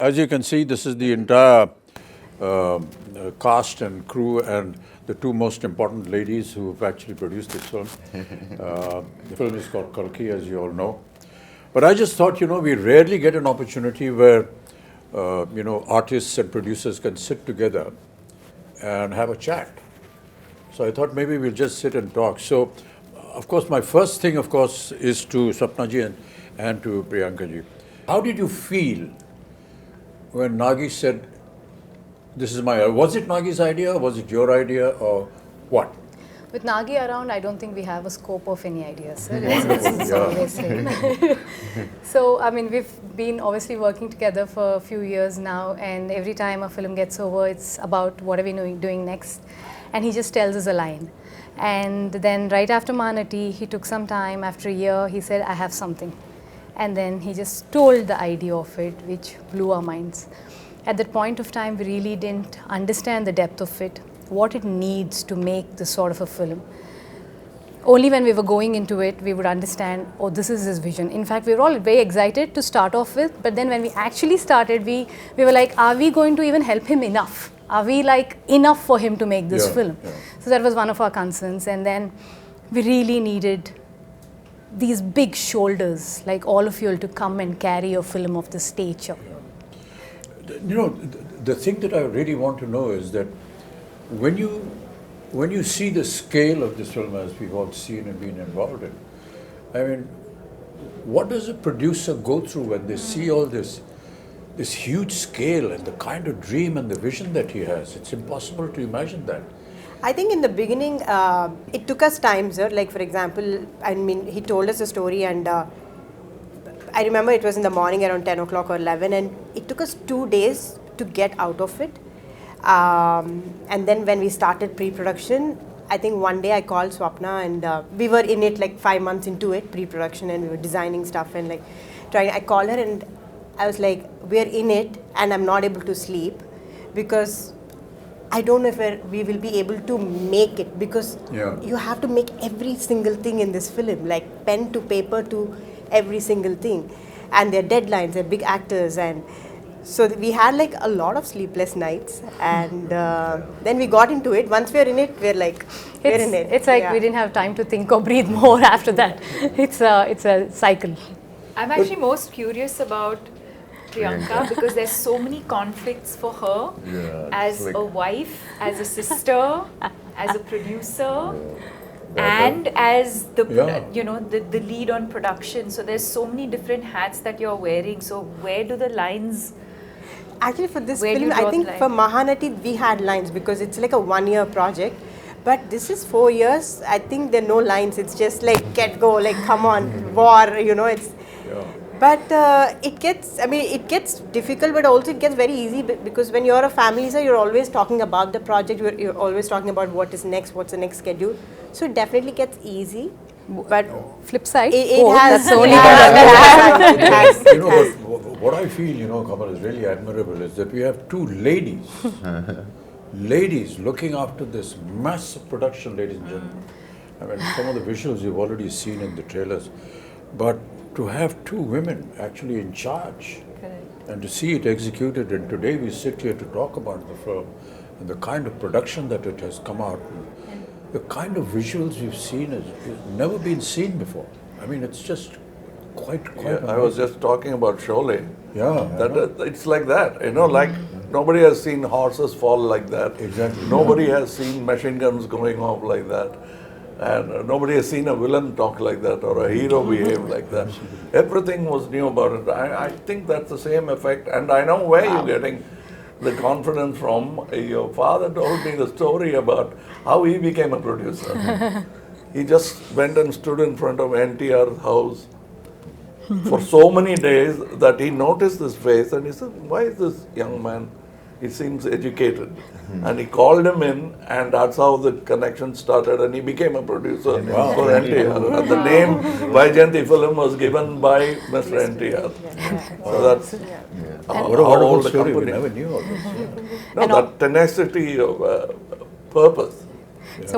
As you can see, this is the entire cast and crew and the two most important ladies who have actually produced this film. The film is called Kalki, as you all know. But I just thought, we rarely get an opportunity where, artists and producers can sit together and have a chat. So I thought maybe we'll just sit and talk. So, of course, my first thing, of course, is to Sapnaji and to Priyankaji. How did you feel when Nagi said, this is was it Nagi's idea, was it your idea, or what? With Nagi around, I don't think we have a scope of any ideas, sir. It's always him. So, I mean, we've been obviously working together for a few years now, and every time a film gets over, it's about what are we doing next, and he just tells us a line. And then right after Manati, he took some time, after a year, he said, I have something. And then he just told the idea of it, which blew our minds. At that point of time, we really didn't understand the depth of it, what it needs to make this sort of a film. Only when we were going into it, we would understand, oh, this is his vision. In fact, we were all very excited to start off with, but then when we actually started, we were like, are we going to even help him enough? Are we like enough for him to make this film? Yeah. So that was one of our concerns. And then we really needed these big shoulders, like all of you, to come and carry a film of this stature. Yeah. The thing that I really want to know is that when you see the scale of this film, as we've all seen and been involved in, I mean, what does a producer go through when they see all this huge scale and the kind of dream and the vision that he has? It's impossible to imagine that. I think in the beginning, it took us time, sir. Like, for example, I mean, he told us a story, and I remember it was in the morning around 10 o'clock or 11, and it took us 2 days to get out of it. And then when we started pre-production, I think one day I called Swapna, and we were in it like 5 months into it, pre-production, and we were designing stuff and like trying. I called her and I was like, we're in it, and I'm not able to sleep because I don't know if we will be able to make it, because you have to make every single thing in this film, like pen to paper to every single thing. And their deadlines, they're big actors. And so we had like a lot of sleepless nights. And then we got into it. Once we're in it, we're like, we're in it. It's like we didn't have time to think or breathe more after that. It's a cycle. I'm actually most curious about Priyanka because there's so many conflicts for her as a wife, as a sister, as a producer, and as the the lead on production. So there's so many different hats that you're wearing. So where do the lines? Actually, for this film, I think for Mahanati we had lines because it's like a 1-year project. But this is 4 years. I think there are no lines. It's just like get go, like come on, war. It's. But it gets difficult, but also it gets very easy because when you're a family, sir, you're always talking about the project. You're always talking about what is next, what's the next schedule. So it definitely gets easy. But flip side, it has. What I feel, Kamal, is really admirable is that we have two ladies looking after this massive production, ladies and gentlemen. I mean, some of the visuals you've already seen in the trailers, but to have two women actually in charge. Correct. And to see it executed, and today we sit here to talk about the film and the kind of production that it has come out, the kind of visuals we've seen has never been seen before. I mean, it's just quite I was just talking about Sholay. Yeah. It's like that, like nobody has seen horses fall like that. Exactly. Nobody has seen machine guns going off like that. And nobody has seen a villain talk like that or a hero behave like that. Everything was new about it. I think that's the same effect. And I know where you're getting the confidence from. Your father told me the story about how he became a producer. He just went and stood in front of NTR's house for so many days that he noticed this face and he said, why is this young man? He seems educated. And he called him in, and that's how the connection started, and he became a producer for NTR. And the name Vaijayanti film was given by Mr. NTR. So that's what a wonderful story. We never knew all this. No, that tenacity of purpose.